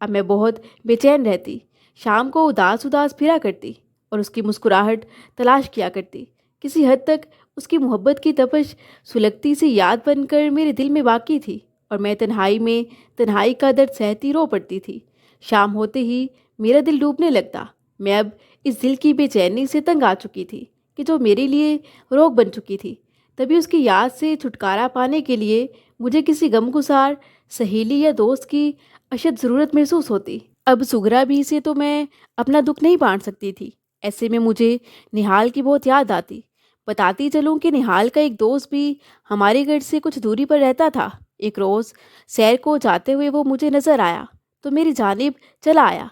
اب میں بہت بے چین رہتی، شام کو اداس اداس پھرا کرتی اور اس کی مسکراہٹ تلاش کیا کرتی۔ کسی حد تک اس کی محبت کی تپش سلگتی سی یاد بن کر میرے دل میں باقی تھی، اور میں تنہائی کا درد سہتی رو پڑتی تھی۔ شام ہوتے ہی میرا دل ڈوبنے لگتا۔ میں اب اس دل کی بے چینی سے تنگ آ چکی تھی کہ جو میرے لیے روک بن چکی تھی۔ تبھی اس کی یاد سے چھٹکارا پانے کے لیے مجھے کسی غمگسار سہیلی یا دوست کی اشد ضرورت محسوس ہوتی۔ اب سغرا بھی سے تو میں اپنا دکھ نہیں بانٹ سکتی تھی۔ ایسے میں مجھے نہال کی بہت یاد آتی۔ بتاتی چلوں کہ نہال کا ایک دوست بھی ہمارے گھر سے کچھ دوری پر رہتا تھا۔ ایک روز سیر کو جاتے ہوئے وہ مجھے نظر آیا تو میری جانب چلا آیا۔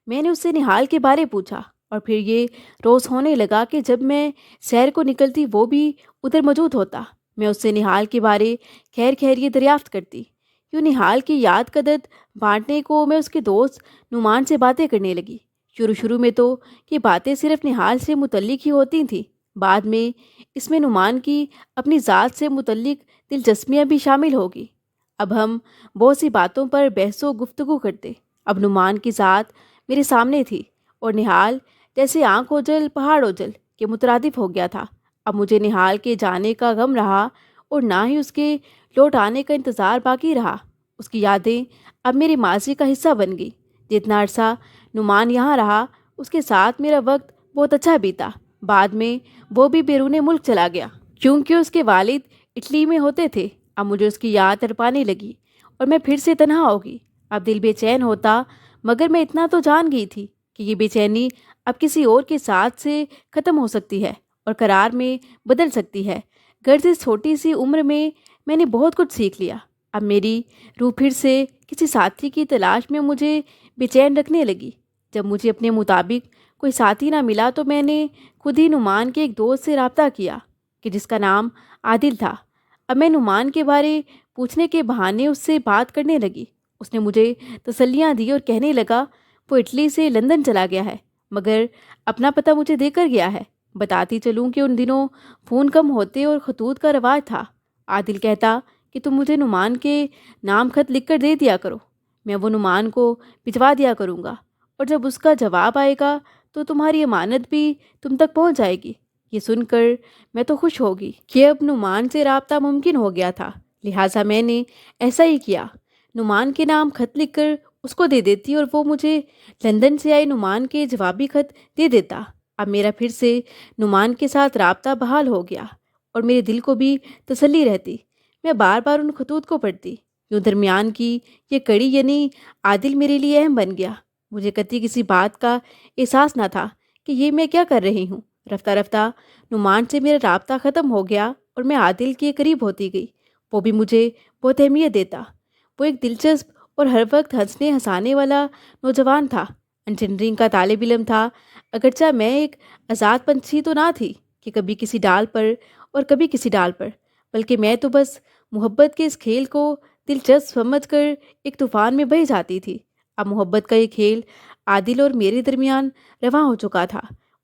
میں نے اس سے نہال کے بارے پوچھا، اور پھر یہ روز ہونے لگا کہ جب میں سیر کو نکلتی وہ بھی ادھر موجود ہوتا۔ میں اس سے نہال کے بارے خیریت دریافت کرتی۔ یوں نہال کی یاد کا درد بانٹنے کو میں اس کے دوست نعمان سے باتیں کرنے لگی۔ شروع میں تو یہ باتیں صرف نہال سے متعلق ہی ہوتی تھیں، بعد میں اس میں نعمان کی اپنی ذات سے متعلق دلچسپیاں بھی شامل ہوگی۔ اب ہم بہت سی باتوں پر بحث و گفتگو کرتے۔ اب نعمان کی ذات میرے سامنے تھی، اور نہال جیسے آنکھ اوجل پہاڑ اوجل کے مترادف ہو گیا تھا۔ اب مجھے نہال کے جانے کا غم رہا، اور نہ ہی اس کے لوٹ آنے کا انتظار باقی رہا۔ اس کی یادیں اب میرے ماضی کا حصہ بن گئی۔ جتنا عرصہ نعمان یہاں رہا اس کے ساتھ میرا وقت بہت اچھا بیتا۔ بعد میں وہ بھی بیرون ملک چلا گیا کیونکہ اس کے والد اٹلی میں ہوتے تھے۔ اب مجھے اس کی یاد تڑپانے لگی اور میں پھر سے تنہا ہوگی۔ اب دل بے چین ہوتا، مگر میں اتنا تو جان گئی تھی کہ یہ بے چینی اب کسی اور کے ساتھ سے ختم ہو سکتی ہے اور قرار میں بدل سکتی ہے۔ غرض اس چھوٹی سی عمر میں نے بہت کچھ سیکھ لیا۔ اب میری روح پھر سے کسی ساتھی کی تلاش میں مجھے بے چین رکھنے لگی۔ جب مجھے اپنے مطابق کوئی ساتھی نہ ملا تو میں نے خود ہی نعمان کے ایک دوست سے رابطہ کیا کہ جس کا نام عادل تھا۔ اب میں نعمان کے بارے پوچھنے کے بہانے اس سے بات کرنے لگی۔ اس نے مجھے تسلیاں دی اور کہنے لگا وہ اٹلی سے لندن چلا گیا ہے، مگر اپنا پتہ مجھے دے کر گیا ہے۔ بتاتی چلوں کہ ان دنوں فون کم ہوتے اور خطوط کا رواج تھا۔ عادل کہتا کہ تم مجھے نعمان کے نام خط لکھ کر دے دیا کرو، میں وہ نعمان کو بھجوا دیا کروں گا، اور جب اس کا جواب آئے گا تو تمہاری امانت بھی تم تک پہنچ جائے گی۔ یہ سن کر میں تو خوش ہوگی کہ اب نعمان سے رابطہ ممکن ہو گیا تھا، لہٰذا میں نے ایسا ہی کیا۔ نعمان کے نام خط لکھ کر اس کو دے دیتی اور وہ مجھے لندن سے آئے نعمان کے جوابی خط دے دیتا۔ اب میرا پھر سے نعمان کے ساتھ رابطہ بحال ہو گیا اور میرے دل کو بھی تسلی رہتی۔ میں بار بار ان خطوط کو پڑھتی۔ یوں درمیان کی یہ کڑی یعنی عادل میرے لیے اہم بن گیا۔ مجھے قطعی کسی بات کا احساس نہ تھا کہ یہ میں کیا کر رہی ہوں۔ رفتہ رفتہ نعمان سے میرا رابطہ ختم ہو گیا اور میں عادل کے قریب ہوتی گئی۔ وہ بھی مجھے بہت اہمیت دیتا۔ وہ ایک دلچسپ اور ہر وقت ہنسنے ہنسانے والا نوجوان تھا۔ انجینئرنگ کا طالب علم تھا، اگرچہ میں ایک آزاد پنچھی تو نہ تھی کہ کبھی کسی ڈال پر اور کبھی کسی ڈال پر، بلکہ میں تو بس محبت کے اس کھیل کو دلچسپ سمجھ کر ایک طوفان میں بہہ جاتی تھی۔ اب محبت کا یہ کھیل عادل اور میرے درمیان رواں ہو چکا تھا۔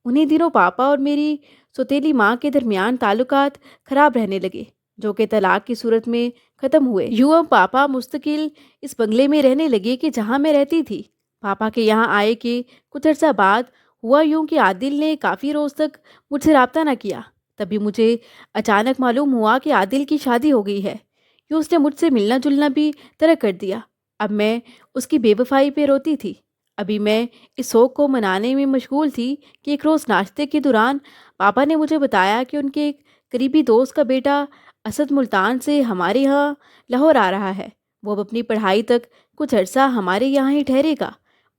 انہی دنوں پاپا اور میری سوتیلی ماں کے درمیان تعلقات خراب رہنے لگے، جو کہ طلاق کی صورت میں ختم ہوئے۔ یوں اب پاپا مستقل اس بنگلے میں رہنے لگے کہ جہاں میں رہتی تھی۔ پاپا کے یہاں آئے کہ کچھ عرصہ بعد ہوا یوں کہ عادل نے کافی روز تک مجھ سے رابطہ نہ کیا۔ تبھی مجھے اچانک معلوم ہوا کہ عادل کی شادی ہو گئی ہے۔ یوں اس نے مجھ سے ملنا جلنا بھی ترک کر دیا۔ اب میں اس کی بے وفائی پہ روتی تھی۔ ابھی میں اس شوق کو منانے میں مشغول تھی کہ ایک روز ناشتے کے دوران پاپا نے مجھے بتایا کہ ان کے ایک قریبی دوست کا بیٹا اسد ملتان سے ہمارے یہاں لاہور آ رہا ہے۔ وہ اب اپنی پڑھائی تک کچھ عرصہ ہمارے یہاں ہی ٹھہرے گا۔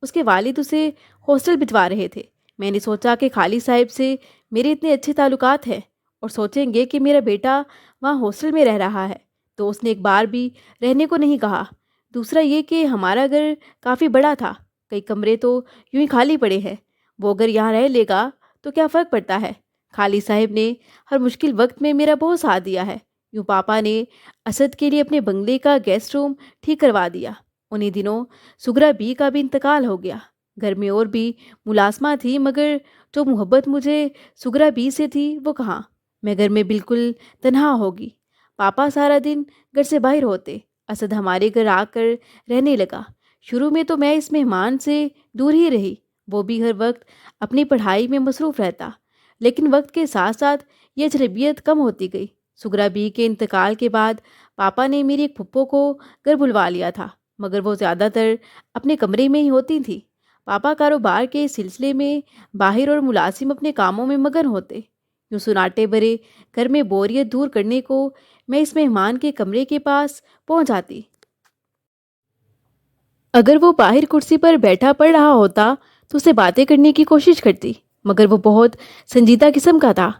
اس کے والد اسے ہاسٹل بھجوا رہے تھے۔ میں نے سوچا کہ خالی صاحب سے میرے اتنے اچھے تعلقات ہیں اور سوچیں گے کہ میرا بیٹا وہاں ہاسٹل میں رہ رہا ہے تو اس نے ایک بار بھی رہنے کو نہیں کہا۔ دوسرا یہ کہ ہمارا گھر کافی بڑا تھا، کئی کمرے تو یوں ہی خالی پڑے ہیں۔ وہ اگر یہاں رہ لے گا تو کیا فرق پڑتا ہے۔ خالی صاحب نے ہر مشکل وقت میں میرا بہت ساتھ دیا ہے۔ یوں پاپا نے اسد کے لیے اپنے بنگلے کا گیسٹ روم ٹھیک کروا دیا۔ انہی دنوں سغرا بی کا بھی انتقال ہو گیا۔ گھر میں اور بھی ملازمہ تھی، مگر جو محبت مجھے سغرا بی سے تھی وہ کہاں۔ میں گھر میں بالکل تنہا ہوگی۔ پاپا سارا دن گھر سے باہر ہوتے۔ اسد ہمارے گھر آ کر رہنے لگا۔ شروع میں تو میں اس مہمان سے دور ہی رہی، وہ بھی ہر وقت اپنی پڑھائی میں مصروف رہتا، لیکن وقت کے ساتھ ساتھ یہ اجنبیت کم ہوتی گئی۔ سگرا بی کے انتقال کے بعد پاپا نے میری ایک پھپھو کو گھر بلوا لیا تھا، مگر وہ زیادہ تر اپنے کمرے میں ہی ہوتی تھیں۔ پاپا کاروبار کے سلسلے میں باہر اور ملازم اپنے کاموں میں مگن ہوتے۔ یوں سناٹے بھرے گھر میں بوریت دور کرنے کو میں اس مہمان کے کمرے کے پاس پہنچ جاتی۔ اگر وہ باہر کرسی پر بیٹھا پڑھ رہا ہوتا تو اسے باتیں کرنے کی کوشش کرتی، مگر وہ بہت سنجیدہ قسم کا تھا۔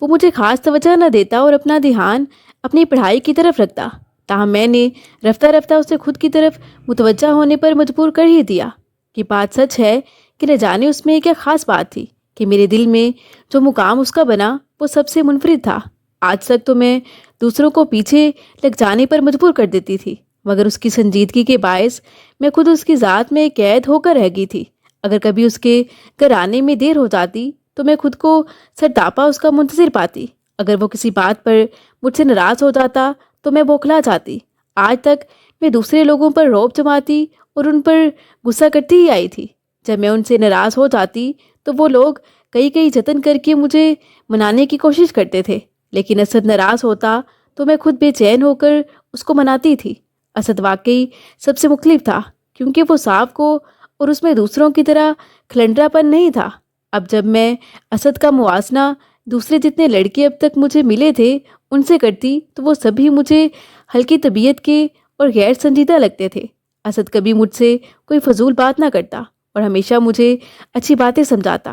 وہ مجھے خاص توجہ نہ دیتا اور اپنا دھیان اپنی پڑھائی کی طرف رکھتا، تاہم میں نے رفتہ رفتہ اسے خود کی طرف متوجہ ہونے پر مجبور کر ہی دیا۔ یہ بات سچ ہے کہ نہ جانے اس میں کیا خاص بات تھی کہ میرے دل میں جو مقام اس کا بنا وہ سب سے منفرد تھا۔ آج تک تو میں دوسروں کو پیچھے لگ جانے پر مجبور کر دیتی تھی، مگر اس کی سنجیدگی کے باعث میں خود اس کی ذات میں قید ہو کر رہ گئی تھی۔ اگر کبھی اس کے گھر آنے میں دیر ہو جاتی تو میں خود کو سرتاپا اس کا منتظر پاتی۔ اگر وہ کسی بات پر مجھ سے ناراض ہو جاتا تو میں بوکھلا جاتی۔ آج تک میں دوسرے لوگوں پر رعب جماتی اور ان پر غصہ کرتی ہی آئی تھی۔ جب میں ان سے ناراض ہو جاتی تو وہ لوگ کئی جتن کر کے مجھے منانے کی کوشش کرتے تھے، لیکن اسد ناراض ہوتا تو میں خود بے چین ہو کر اس کو مناتی تھی۔ اسد واقعی سب سے مختلف تھا، کیونکہ وہ صاف کو اور اس میں دوسروں کی طرح کھلنڈرا پن نہیں تھا۔ اب جب میں اسد کا موازنہ دوسرے جتنے لڑکے اب تک مجھے ملے تھے ان سے کرتی تو وہ سبھی مجھے ہلکی طبیعت کے اور غیر سنجیدہ لگتے تھے۔ اسد کبھی مجھ سے کوئی فضول بات نہ کرتا اور ہمیشہ مجھے اچھی باتیں سمجھاتا۔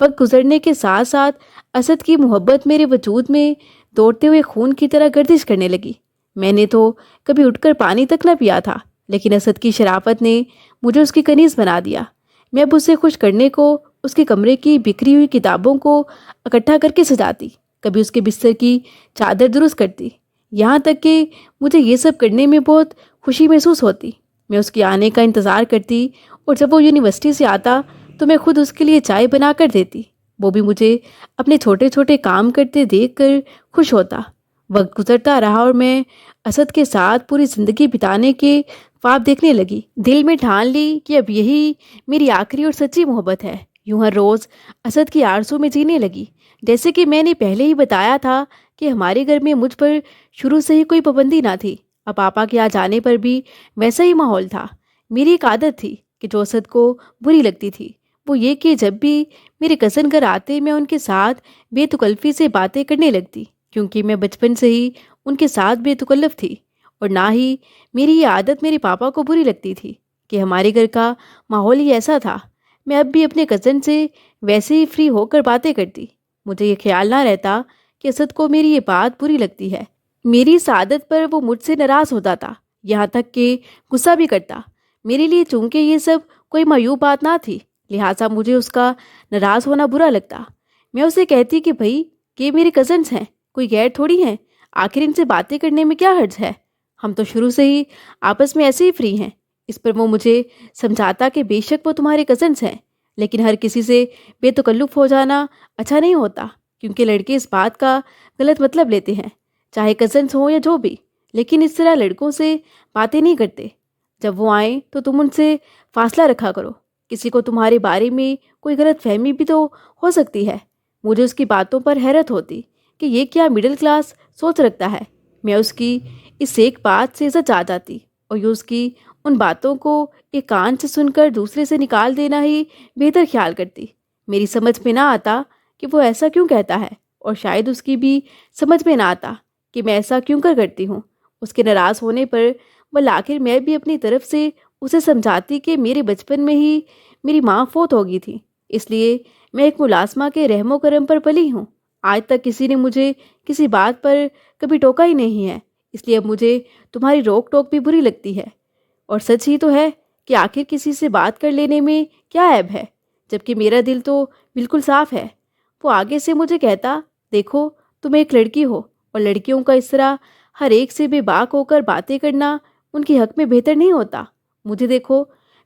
وقت گزرنے کے ساتھ ساتھ اسد کی محبت میرے وجود میں دوڑتے ہوئے خون کی طرح گردش کرنے لگی۔ میں نے تو کبھی اٹھ کر پانی تک نہ پیا تھا، لیکن اسد کی شرافت نے مجھے اس کی کنیز بنا دیا۔ میں اب اسے خوش کرنے کو اس کے کمرے کی بکھری ہوئی کتابوں کو اکٹھا کر کے سجاتی، کبھی اس کے بستر کی چادر درست کرتی، یہاں تک کہ مجھے یہ سب کرنے میں بہت خوشی محسوس ہوتی۔ میں اس کے آنے کا انتظار کرتی اور جب وہ یونیورسٹی سے آتا تو میں خود اس کے لیے چائے بنا کر دیتی۔ وہ بھی مجھے اپنے چھوٹے چھوٹے کام کرتے دیکھ کر خوش ہوتا۔ وقت گزرتا رہا اور میں اسد کے ساتھ پوری زندگی بتانے کے خواب دیکھنے لگی۔ دل میں ٹھان لی کہ اب یہی میری آخری اور سچی محبت ہے۔ یوں ہر روز اسد کی آرزو میں جینے لگی۔ جیسے کہ میں نے پہلے ہی بتایا تھا کہ ہمارے گھر میں مجھ پر شروع سے ہی کوئی پابندی نہ تھی۔ اب پاپا کے آ جانے پر بھی ویسا ہی ماحول تھا۔ میری ایک عادت تھی کہ جو اسد کو بری لگتی تھی، وہ یہ کہ جب بھی میرے کزن گھر آتے میں ان کے ساتھ بے تکلفی سے باتیں کرنے لگتی، کیونکہ میں بچپن سے ہی ان کے ساتھ بے تکلف تھی، اور نہ ہی میری یہ عادت میرے پاپا کو بری لگتی تھی کہ ہمارے گھر کا ماحول ہی ایسا تھا۔ میں اب بھی اپنے کزن سے ویسے ہی فری ہو کر باتیں کرتی۔ مجھے یہ خیال نہ رہتا کہ اسد کو میری یہ بات بری لگتی ہے۔ میری اس عادت پر وہ مجھ سے ناراض ہوتا تھا، یہاں تک کہ غصہ بھی کرتا۔ میرے لیے چونکہ یہ سب کوئی معیوب بات نہ تھی، لہٰذا مجھے اس کا ناراض ہونا برا لگتا۔ میں اسے کہتی کہ بھائی یہ میرے کزنس ہیں، کوئی غیر تھوڑی ہیں، آخر ان سے باتیں کرنے میں کیا حرج ہے، ہم تو شروع سے ہی آپس میں ایسے ہی فری ہیں۔ اس پر وہ مجھے سمجھاتا کہ بے شک وہ تمہارے کزنس ہیں، لیکن ہر کسی سے بے تکلف ہو جانا اچھا نہیں ہوتا، کیونکہ لڑکے اس بات کا غلط مطلب لیتے ہیں، چاہے کزنس ہوں یا جو بھی، لیکن اس طرح لڑکوں سے باتیں نہیں کرتے۔ جب وہ آئیں تو تم ان سے فاصلہ رکھا کرو، کسی کو تمہارے بارے میں کوئی غلط فہمی بھی تو ہو سکتی ہے۔ مجھے اس کی باتوں پر حیرت ہوتی کہ یہ کیا مڈل کلاس سوچ رکھتا ہے۔ میں اس کی اس ایک بات سے عزت آ جاتی اور یہ اس کی ان باتوں کو ایک کان سے سن کر دوسرے سے نکال دینا ہی بہتر خیال کرتی۔ میری سمجھ میں نہ آتا کہ وہ ایسا کیوں کہتا ہے، اور شاید اس کی بھی سمجھ میں نہ آتا کہ میں ایسا کیوں کرتی ہوں۔ اس کے ناراض ہونے پر بالآخر میں بھی اپنی طرف سے اسے سمجھاتی کہ میرے بچپن میں ہی میری ماں فوت ہو گئی تھی، اس لیے میں ایک ملازمہ کے رحم و کرم پر پلی ہوں۔ آج تک کسی نے مجھے کسی بات پر کبھی ٹوکا ہی نہیں ہے، اس لیے اب مجھے تمہاری روک ٹوک بھی بری لگتی ہے۔ اور سچ ہی تو ہے کہ آخر کسی سے بات کر لینے میں کیا عیب ہے، جبکہ میرا دل تو بالکل صاف ہے۔ وہ آگے سے مجھے کہتا، دیکھو تم ایک لڑکی ہو اور لڑکیوں کا اس طرح ہر ایک سے بے باک ہو کر باتیں کرنا ان کے حق میں بہتر نہیں ہوتا۔ مجھے دیکھو،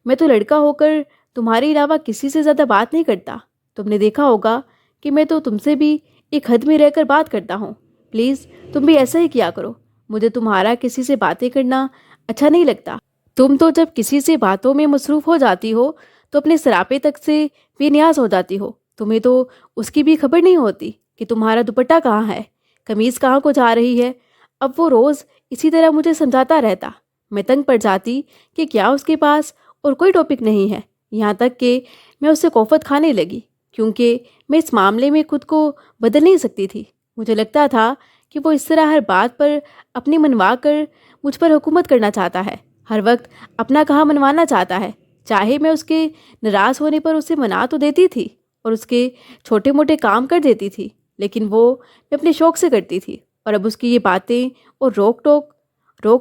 میں تو لڑکا ہو کر تمہارے علاوہ کسی سے زیادہ بات نہیں کرتا۔ تم نے دیکھا ہوگا کہ میں تو تم سے بھی ایک حد میں رہ کر بات کرتا ہوں۔ پلیز تم بھی ایسا ہی کیا کرو، مجھے تمہارا کسی سے باتیں کرنا اچھا نہیں لگتا۔ تم تو جب کسی سے باتوں میں مصروف ہو جاتی ہو تو اپنے سراپے تک سے بے نیاز ہو جاتی ہو. تمہیں تو اس کی بھی خبر نہیں ہوتی کہ تمہارا دوپٹہ کہاں ہے، قمیض کہاں کو جا رہی ہے. اب وہ روز اسی طرح مجھے سمجھاتا رہتا. میں تنگ پڑ جاتی کہ کیا اس کے پاس اور کوئی ٹاپک نہیں ہے. یہاں تک کہ میں اس سے کوفت کھانے لگی، کیونکہ میں اس معاملے میں خود کو بدل نہیں سکتی تھی. مجھے لگتا تھا کہ وہ اس طرح ہر بات پر اپنی منوا کر مجھ پر حکومت کرنا چاہتا ہے، ہر وقت اپنا کہاں منوانا چاہتا ہے. چاہے میں اس کے ناراض ہونے پر اسے منا تو دیتی تھی اور اس کے چھوٹے موٹے کام کر دیتی تھی، لیکن وہ میں اپنے شوق سے کرتی تھی. اور اب اس کی یہ باتیں اور روک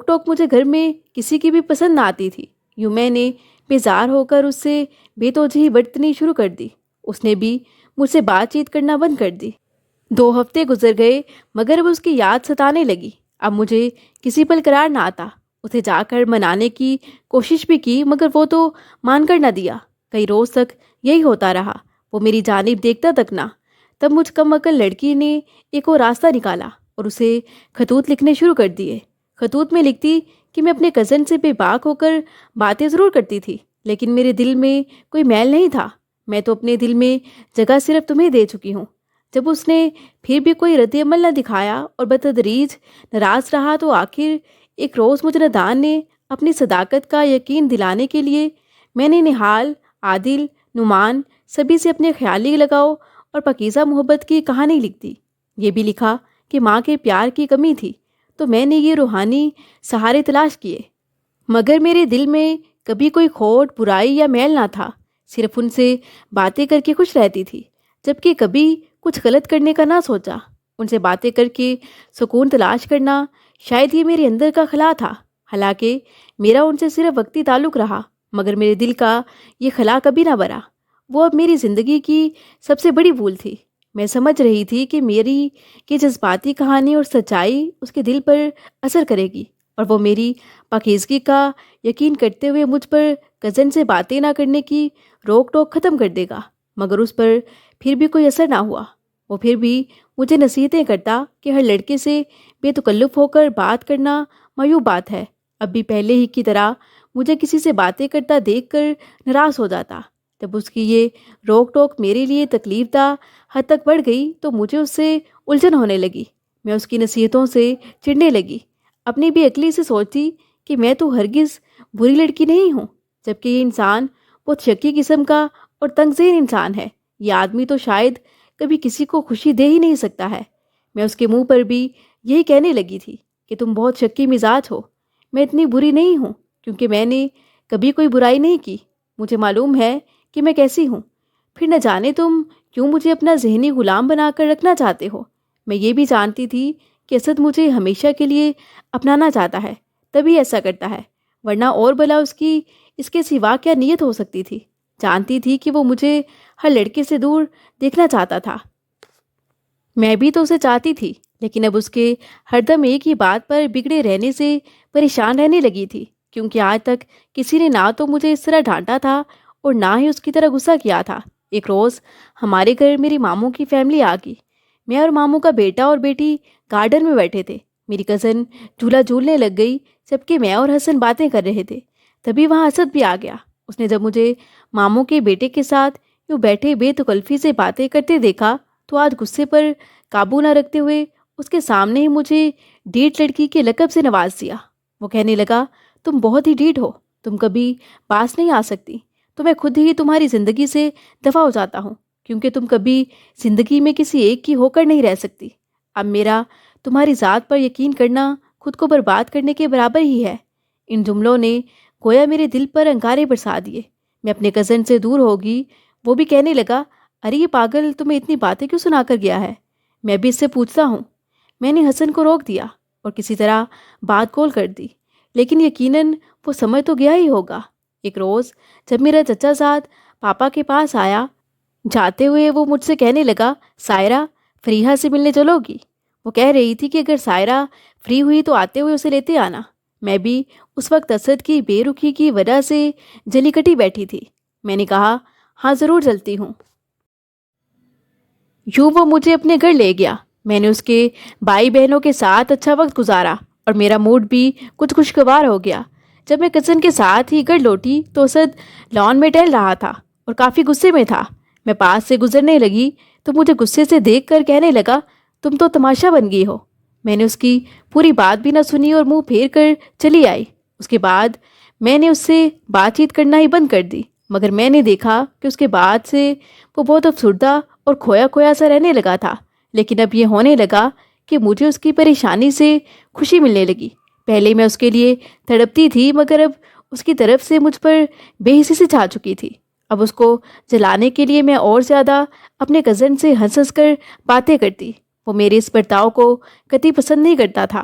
ٹوک مجھے گھر میں کسی کی بھی پسند نہ آتی تھی. یوں میں نے بیزار ہو کر اس سے بے توجہی برتنی شروع کر دی. اس نے بھی مجھ سے بات چیت کرنا بند کر دی. 2 ہفتے گزر گئے مگر اب اس کی یاد ستانے لگی. اب مجھے کسی پل قرار نہ آتا. اسے جا کر منانے کی کوشش بھی کی مگر وہ تو مان کر نہ دیا. کئی روز تک یہی ہوتا رہا، وہ میری جانب دیکھتا تک نہ. تب مجھ کم عقل لڑکی نے ایک اور راستہ نکالا اور اسے خطوط لکھنے شروع کر دیے. خطوط میں لکھتی کہ میں اپنے کزن سے بے باک ہو کر باتیں ضرور کرتی تھی، لیکن میرے دل میں کوئی میل نہیں تھا. میں تو اپنے دل میں جگہ صرف تمہیں دے چکی ہوں. جب اس نے پھر بھی کوئی رد عمل نہ دکھایا اور بتدریج ناراض رہا تو آخر ایک روز مجھ ندان نے اپنی صداقت کا یقین دلانے کے لیے میں نے نہال، عادل، نعمان سبھی سے اپنے خیالی لگاؤ اور پاکیزہ محبت کی کہانی لکھ دی. یہ بھی لکھا کہ ماں کے پیار کی کمی تھی تو میں نے یہ روحانی سہارے تلاش کیے، مگر میرے دل میں کبھی کوئی کھوٹ، برائی یا میل نہ تھا. صرف ان سے باتیں کر کے خوش رہتی تھی، جبکہ کبھی کچھ غلط کرنے کا نہ سوچا. ان سے باتیں کر کے سکون تلاش کرنا شاید یہ میرے اندر کا خلا تھا. حالانکہ میرا ان سے صرف وقتی تعلق رہا، مگر میرے دل کا یہ خلا کبھی نہ بھرا. وہ اب میری زندگی کی سب سے بڑی بھول تھی. میں سمجھ رہی تھی کہ میری یہ جذباتی کہانی اور سچائی اس کے دل پر اثر کرے گی اور وہ میری پاکیزگی کا یقین کرتے ہوئے مجھ پر کزن سے باتیں نہ کرنے کی روک ٹوک ختم کر دے گا. مگر اس پر پھر بھی کوئی اثر نہ ہوا. وہ پھر بھی مجھے نصیحتیں کرتا کہ ہر لڑکے سے بے تکلف ہو کر بات کرنا معیوب بات ہے. اب بھی پہلے ہی کی طرح مجھے کسی سے باتیں کرتا دیکھ کر ناراض ہو جاتا. جب اس کی یہ روک ٹوک میرے لیے تکلیف دہ حد تک بڑھ گئی تو مجھے اس سے الجھن ہونے لگی. میں اس کی نصیحتوں سے چڑھنے لگی. اپنی بھی عقلی سے سوچتی کہ میں تو ہرگز بری لڑکی نہیں ہوں، جبکہ یہ انسان بہت شکی قسم کا اور تنگ ذہن انسان ہے. یہ آدمی تو شاید کبھی کسی کو خوشی دے ہی نہیں سکتا ہے. میں اس کے منہ پر بھی یہی کہنے لگی تھی کہ تم بہت شکی مزاج ہو. میں اتنی بری نہیں ہوں کیونکہ میں نے کبھی کوئی برائی نہیں کی. مجھے معلوم ہے کہ میں کیسی ہوں. پھر نہ جانے تم کیوں مجھے اپنا ذہنی غلام بنا کر رکھنا چاہتے ہو. میں یہ بھی جانتی تھی کہ اسد مجھے ہمیشہ کے لیے اپنانا چاہتا ہے، تبھی ایسا کرتا ہے، ورنہ اور بھلا اس کی اس کے سوا کیا نیت ہو سکتی تھی. جانتی تھی کہ وہ مجھے ہر لڑکے سے دور دیکھنا چاہتا تھا. میں بھی تو اسے چاہتی تھی، لیکن اب اس کے ہر دم ایک ہی بات پر بگڑے رہنے سے پریشان رہنے لگی تھی، کیونکہ آج تک کسی نے نہ تو مجھے اس طرح ڈانٹا تھا اور نہ ہی اس کی طرح غصہ کیا تھا. ایک روز ہمارے گھر میری ماموں کی فیملی آ گئی. میں اور ماموں کا بیٹا اور بیٹی گارڈن میں بیٹھے تھے. میری کزن جھولا جھولنے لگ گئی جبکہ میں اور حسن باتیں کر رہے تھے. تبھی وہاں اسد بھی آ گیا. اس نے جب مجھے ماموں کے بیٹے کے ساتھ یوں بیٹھے بے تکلفی سے باتیں کرتے دیکھا تو آج غصے پر قابو نہ رکھتے ہوئے اس کے سامنے ہی مجھے ڈیٹ لڑکی کے لقب سے نواز دیا. وہ کہنے لگا، تم بہت ہی ڈیٹ ہو، تم کبھی پاس نہیں آ سکتی، تو میں خود ہی تمہاری زندگی سے دفع ہو جاتا ہوں کیونکہ تم کبھی زندگی میں کسی ایک کی ہو کر نہیں رہ سکتی. اب میرا تمہاری ذات پر یقین کرنا خود کو برباد کرنے کے برابر ہی ہے. ان جملوں نے گویا میرے دل پر انگارے برسا دیے. میں اپنے کزن سے دور ہوگی. وہ بھی کہنے لگا، ارے یہ پاگل تمہیں اتنی باتیں کیوں سنا کر گیا ہے؟ میں بھی اس سے پوچھتا ہوں. میں نے حسن کو روک دیا اور کسی طرح بات گول کر دی، لیکن یقیناً وہ سمجھ تو گیا ہی ہوگا. ایک روز جب میرا چچا زاد پاپا کے پاس آیا، جاتے ہوئے وہ مجھ سے کہنے لگا، سائرہ فریحہ سے ملنے چلو گی؟ وہ کہہ رہی تھی کہ اگر سائرہ فری ہوئی تو آتے ہوئے اسے لیتے آنا. میں بھی اس وقت اسد کی بے رخی کی وجہ سے جلی کٹی بیٹھی تھی. میں نے کہا، ہاں ضرور چلتی ہوں. یوں وہ مجھے اپنے گھر لے گیا. میں نے اس کے بھائی بہنوں کے ساتھ اچھا وقت گزارا اور میرا موڈ بھی کچھ خوشگوار ہو گیا. جب میں کزن کے ساتھ ہی گھر لوٹی تو اسد لان میں ٹہل رہا تھا اور کافی غصے میں تھا۔ میں پاس سے گزرنے لگی تو مجھے غصے سے دیکھ کر کہنے لگا، تم تو تماشا بن گئی ہو۔ میں نے اس کی پوری بات بھی نہ سنی اور منہ پھیر کر چلی آئی۔ اس کے بعد میں نے اس سے بات چیت کرنا ہی بند کر دی، مگر میں نے دیکھا کہ اس کے بعد سے وہ بہت افسردہ اور کھویا کھویا سا رہنے لگا تھا۔ لیکن اب یہ ہونے لگا کہ مجھے اس کی پریشانی سے خوشی ملنے لگی۔ پہلے میں اس کے لیے تڑپتی تھی، مگر اب اس کی طرف سے مجھ پر بے حسی سے چھا چکی تھی۔ اب اس کو جلانے کے لیے میں اور زیادہ اپنے کزن سے ہنس ہنس کر باتیں کرتی۔ وہ میرے اس برتاؤ کو قطعی پسند نہیں کرتا تھا،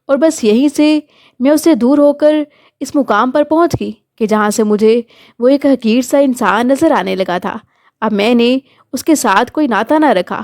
اور بس یہیں سے میں اس سے دور ہو کر اس مقام پر پہنچ گئی کہ جہاں سے مجھے وہ ایک حقیر سا انسان نظر آنے لگا تھا۔ اب میں نے اس کے ساتھ کوئی ناطہ نہ رکھا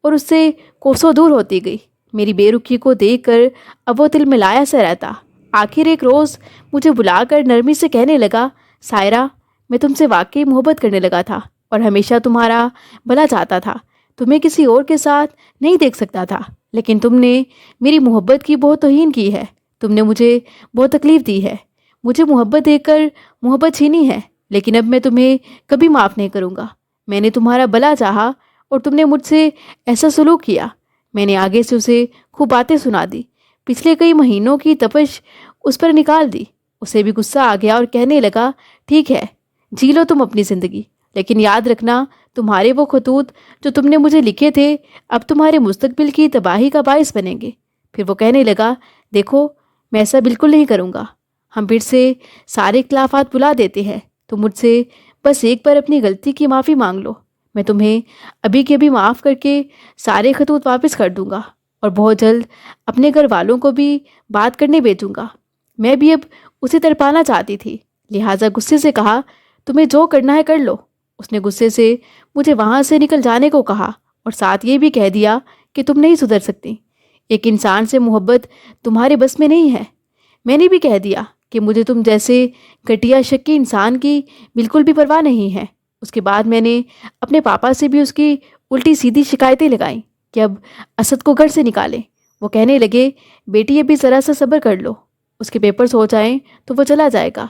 اور اس سے کوسوں دور ہوتی گئی۔ میری بے رخی کو دیکھ کر اب وہ تل ملایا سا رہتا۔ آخر ایک روز مجھے بلا کر نرمی سے کہنے لگا، سائرہ، میں تم سے واقعی محبت کرنے لگا تھا اور ہمیشہ تمہارا بھلا چاہتا تھا۔ تمہیں کسی اور کے ساتھ نہیں دیکھ سکتا تھا، لیکن تم نے میری محبت کی بہت توہین کی ہے۔ تم نے مجھے بہت تکلیف دی ہے، مجھے محبت دے کر محبت چھینی ہے، لیکن اب میں تمہیں کبھی معاف نہیں کروں گا۔ میں نے تمہارا بھلا چاہا اور تم نے مجھ سے ایسا سلوک کیا۔ میں نے آگے سے اسے خوب باتیں سنا دی، پچھلے کئی مہینوں کی تپش اس پر نکال دی۔ اسے بھی غصہ آ گیا اور کہنے لگا، ٹھیک ہے، جی لو تم اپنی زندگی، لیکن یاد رکھنا تمہارے وہ خطوط جو تم نے مجھے لکھے تھے اب تمہارے مستقبل کی تباہی کا باعث بنیں گے۔ پھر وہ کہنے لگا، دیکھو، میں ایسا بالکل نہیں کروں گا۔ ہم پھر سے سارے اختلافات بلا دیتے ہیں۔ تم مجھ سے بس ایک بار اپنی غلطی کی معافی مانگ لو، میں تمہیں ابھی کے ابھی معاف کر کے سارے خطوط واپس کر دوں گا اور بہت جلد اپنے گھر والوں کو بھی بات کرنے بھیجوں گا۔ میں بھی اب اسے تڑپانا چاہتی تھی، لہٰذا غصے سے کہا، تمہیں جو کرنا ہے کر لو۔ اس نے غصے سے مجھے وہاں سے نکل جانے کو کہا اور ساتھ یہ بھی کہہ دیا کہ تم نہیں سدھر سکتی، ایک انسان سے محبت تمہارے بس میں نہیں ہے۔ میں نے بھی کہہ دیا کہ مجھے تم جیسے گھٹیا شکی انسان کی بالکل بھی پرواہ نہیں ہے۔ اس کے بعد میں نے اپنے پاپا سے بھی اس کی الٹی سیدھی شکایتیں لگائیں کہ اب اسد کو گھر سے نکالیں۔ وہ کہنے لگے، بیٹی ابھی ذرا سا صبر کر لو، اس کے پیپرز ہو جائیں تو وہ چلا جائے گا۔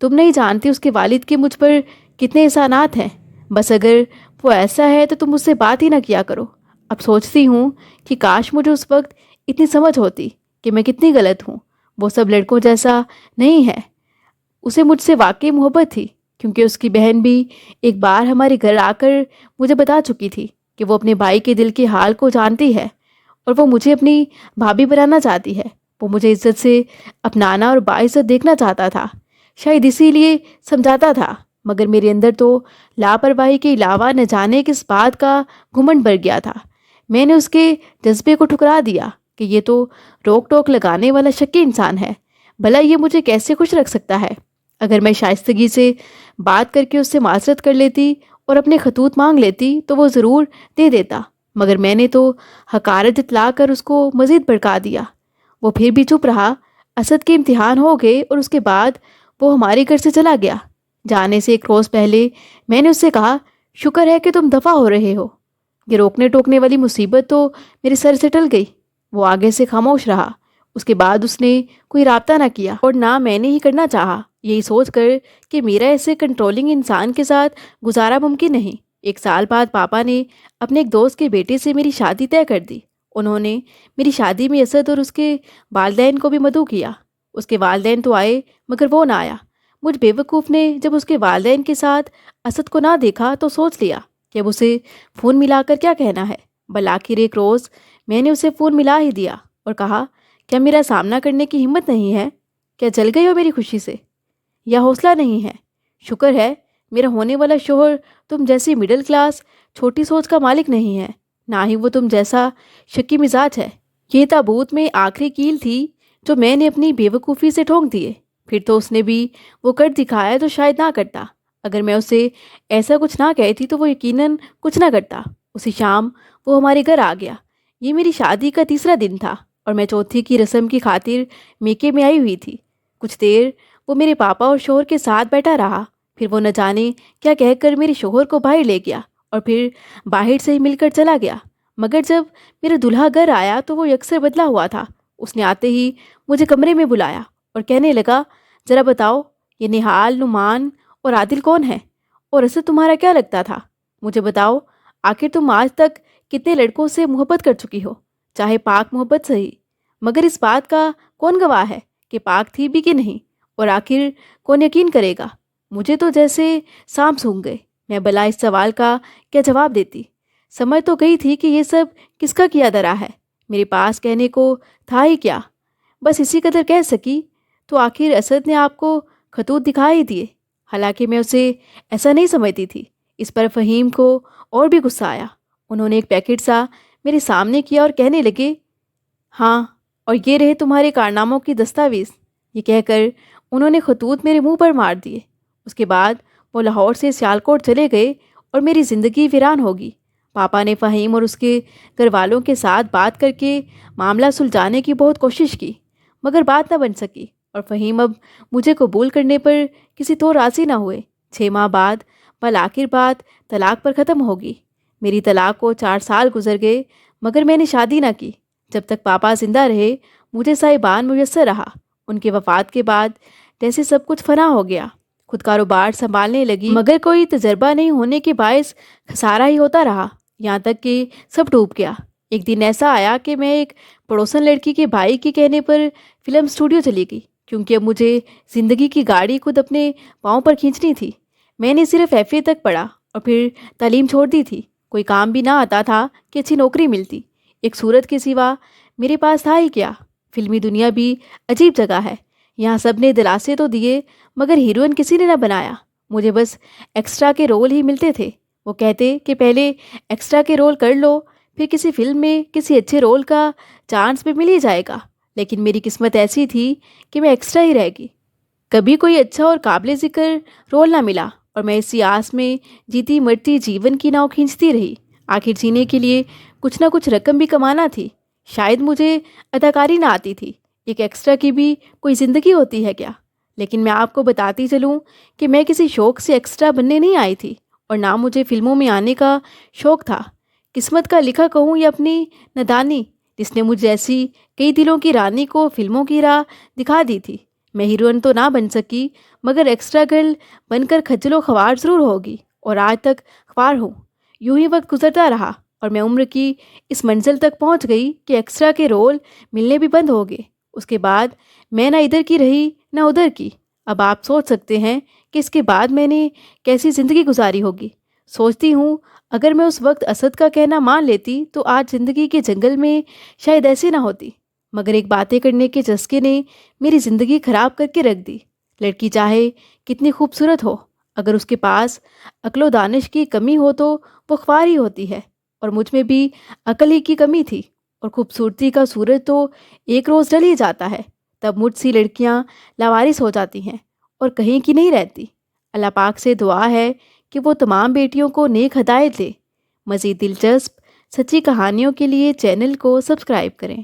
تم نہیں جانتی اس کے والد کے مجھ پر کتنے احسانات ہیں، بس اگر وہ ایسا ہے تو تم مجھ سے بات ہی نہ کیا کرو۔ اب سوچتی ہوں کہ کاش مجھے اس وقت اتنی سمجھ ہوتی کہ میں کتنی غلط ہوں۔ وہ سب لڑکوں جیسا نہیں ہے، اسے مجھ سے واقعی محبت تھی، کیونکہ اس کی بہن بھی ایک بار ہمارے گھر آ کر مجھے بتا چکی تھی کہ وہ اپنے بھائی کے دل کے حال کو جانتی ہے اور وہ مجھے اپنی بھابھی بنانا چاہتی ہے۔ وہ مجھے عزت سے اپنانا اور باعزت دیکھنا چاہتا تھا، شاید اسی لیے سمجھاتا تھا، مگر میرے اندر تو لاپرواہی کے علاوہ نہ جانے کس بات کا گھمنڈ بھر گیا تھا۔ میں نے اس کے جذبے کو ٹھکرا دیا کہ یہ تو روک ٹوک لگانے والا شکی انسان ہے، بھلا یہ مجھے کیسے خوش رکھ سکتا ہے؟ اگر میں شائستگی سے بات کر کے اس سے معذرت کر لیتی اور اپنے خطوط مانگ لیتی تو وہ ضرور دے دیتا، مگر میں نے تو حقارت جتلا کر اس کو مزید بھڑکا دیا۔ وہ پھر بھی چپ رہا۔ اسد کے امتحان ہو گئے اور اس کے بعد وہ ہمارے گھر سے چلا گیا۔ جانے سے ایک روز پہلے میں نے اس سے کہا، شکر ہے کہ تم دفع ہو رہے ہو، یہ روکنے ٹوکنے والی مصیبت تو میرے سر سے ٹل گئی۔ وہ آگے سے خاموش رہا۔ اس کے بعد اس نے کوئی رابطہ نہ کیا اور نہ میں نے ہی کرنا چاہا، یہی سوچ کر کہ میرا ایسے کنٹرولنگ انسان کے ساتھ گزارا ممکن نہیں۔ ایک سال بعد پاپا نے اپنے ایک دوست کے بیٹے سے میری شادی طے کر دی۔ انہوں نے میری شادی میں اسد اور اس کے والدین کو بھی مدعو کیا۔ اس کے والدین تو آئے مگر وہ نہ آیا۔ مجھ بے وقوف نے جب اس کے والدین کے ساتھ اسد کو نہ دیکھا تو سوچ لیا کہ اب اسے فون ملا کر کیا کہنا ہے۔ بالآخر ایک روز میں نے اسے فون ملا ہی دیا اور کہا، کیا میرا سامنا کرنے کی ہمت نہیں ہے؟ کیا جل گئی ہو میری خوشی سے یا حوصلہ نہیں ہے؟ شکر ہے میرا ہونے والا شوہر تم جیسی مڈل کلاس چھوٹی سوچ کا مالک نہیں ہے، نہ ہی وہ تم جیسا شکی مزاج ہے۔ یہ تابوت میں آخری کیل تھی جو میں نے اپنی بے وقوفی سے ٹھونک دیے۔ پھر تو اس نے بھی وہ کر دکھایا جو شاید نہ کرتا۔ اگر میں اسے ایسا کچھ نہ کہتی تو وہ یقیناً کچھ نہ کرتا۔ اسی شام وہ ہمارے گھر آ گیا۔ یہ میری شادی کا تیسرا دن تھا اور میں چوتھی کی رسم کی خاطر میکے میں آئی ہوئی تھی۔ کچھ دیر وہ میرے پاپا اور شوہر کے ساتھ بیٹھا رہا، پھر وہ نہ جانے کیا کہہ کر میرے شوہر کو باہر لے گیا اور پھر باہر سے ہی مل کر چلا گیا۔ مگر جب میرا دلہا گھر آیا تو وہ یکسر بدلا ہوا تھا۔ اس نے آتے ہی مجھے کمرے میں بلایا اور کہنے لگا، ذرا بتاؤ یہ نہال، نعمان اور عادل کون ہے؟ اور اسے تمہارا کیا لگتا تھا؟ مجھے بتاؤ آخر تم آج تک کتنے لڑکوں سے محبت کر چکی ہو، چاہے پاک محبت صحیح، مگر اس بات کا کون گواہ ہے کہ پاک تھی بھی کہ نہیں؟ اور آخر کون یقین کرے گا؟ مجھے تو جیسے سانپ سونگھ گئے۔ میں بلا اس سوال کا کیا جواب دیتی؟ سمجھ تو گئی تھی کہ یہ سب کس کا کیا درا ہے، میرے پاس کہنے کو تھا ہی کیا، بس اسی قدر کہہ سکی۔ تو آخر اسد نے آپ کو خطوط دکھا ہی دیے، حالانکہ میں اسے ایسا نہیں سمجھتی تھی۔ اس پر فہیم کو اور بھی غصہ آیا۔ انہوں نے ایک پیکٹ سا میرے سامنے کیا اور کہنے لگے، ہاں اور یہ رہے تمہارے کارناموں کی دستاویز۔ یہ کہہ کر انہوں نے خطوط میرے منہ پر مار دیے۔ اس کے بعد وہ لاہور سے سیالکوٹ چلے گئے اور میری زندگی ویران ہوگی۔ پاپا نے فہیم اور اس کے گھر والوں کے ساتھ بات کر کے معاملہ سلجھانے کی بہت کوشش کی، مگر بات نہ بن سکی اور فہیم اب مجھے قبول کرنے پر کسی طور راضی نہ ہوئے۔ 6 ماہ بعد بالآخر بات طلاق پر ختم ہوگی۔ میری طلاق کو 4 سال گزر گئے، مگر میں نے شادی نہ کی۔ جب تک پاپا زندہ رہے مجھے صاحبان میسر رہا۔ ان کے وفات کے بعد جیسے سب کچھ فنا ہو گیا، خود کاروبار سنبھالنے لگی، مگر کوئی تجربہ نہیں ہونے کے باعث خسارہ ہی ہوتا رہا، یہاں تک کہ سب ڈوب گیا۔ ایک دن ایسا آیا کہ میں ایک پڑوسن لڑکی کے بھائی کے کہنے پر فلم اسٹوڈیو چلی گئی، کیونکہ اب مجھے زندگی کی گاڑی خود اپنے پاؤں پر کھینچنی تھی۔ میں نے صرف FA تک پڑھا اور پھر تعلیم چھوڑ دی تھی۔ کوئی کام بھی نہ آتا تھا کہ اچھی نوکری ملتی۔ ایک صورت کے سوا میرے پاس تھا ہی کیا؟ فلمی دنیا بھی عجیب جگہ ہے، یہاں سب نے دلاسے تو دیے مگر ہیروئن کسی نے نہ بنایا۔ مجھے بس ایکسٹرا کے رول ہی ملتے تھے۔ وہ کہتے کہ پہلے ایکسٹرا کے رول کر لو، پھر کسی فلم میں کسی اچھے رول کا چانس بھی مل ہی جائے گا، لیکن میری قسمت ایسی تھی کہ میں ایکسٹرا ہی رہ گئی۔ کبھی کوئی اچھا اور قابل ذکر رول نہ ملا اور میں اسی آس میں جیتی مرتی جیون کی ناؤ کھینچتی رہی۔ آخر جینے کے لیے کچھ نہ کچھ رقم بھی کمانا تھی۔ شاید مجھے اداکاری نہ آتی تھی، ایک ایکسٹرا کی بھی کوئی زندگی ہوتی ہے کیا؟ لیکن میں آپ کو بتاتی چلوں کہ میں کسی شوق سے ایکسٹرا بننے نہیں آئی تھی اور نہ مجھے فلموں میں آنے کا شوق تھا۔ قسمت کا لکھا کہوں یا اپنی نادانی، جس نے مجھ جیسی کئی دلوں کی رانی کو فلموں کی راہ دکھا دی تھی۔ میں ہیروئن تو نہ بن سکی مگر ایکسٹرا گرل بن کر خجل و خوار ضرور ہوگی، اور آج تک خوار ہوں۔ یوں ہی وقت گزرتا رہا اور میں عمر کی اس منزل تک پہنچ گئی کہ ایکسٹرا کے رول ملنے بھی بند ہو گئے۔ اس کے بعد میں نہ ادھر کی رہی نہ ادھر کی۔ اب آپ سوچ سکتے ہیں کہ اس کے بعد میں نے کیسی زندگی گزاری ہوگی۔ سوچتی ہوں اگر میں اس وقت اسد کا کہنا مان لیتی تو آج زندگی کے جنگل میں شاید ایسی نہ ہوتی، مگر ایک باتیں کرنے کے چسکے نے میری زندگی خراب کر کے رکھ دی۔ لڑکی چاہے کتنی خوبصورت ہو، اگر اس کے پاس عقل و دانش کی کمی ہو تو وہ خوار ہی ہوتی ہے، اور مجھ میں بھی عقل ہی کی کمی تھی، اور خوبصورتی کا سورج تو ایک روز ڈل ہی جاتا ہے، تب مجھ سی لڑکیاں لاوارث ہو جاتی ہیں اور کہیں کی نہیں رہتی۔ اللہ پاک سے دعا ہے کہ وہ تمام بیٹیوں کو نیک ہدایت دے۔ مزید دلچسپ سچی کہانیوں کے لیے چینل کو سبسکرائب کریں۔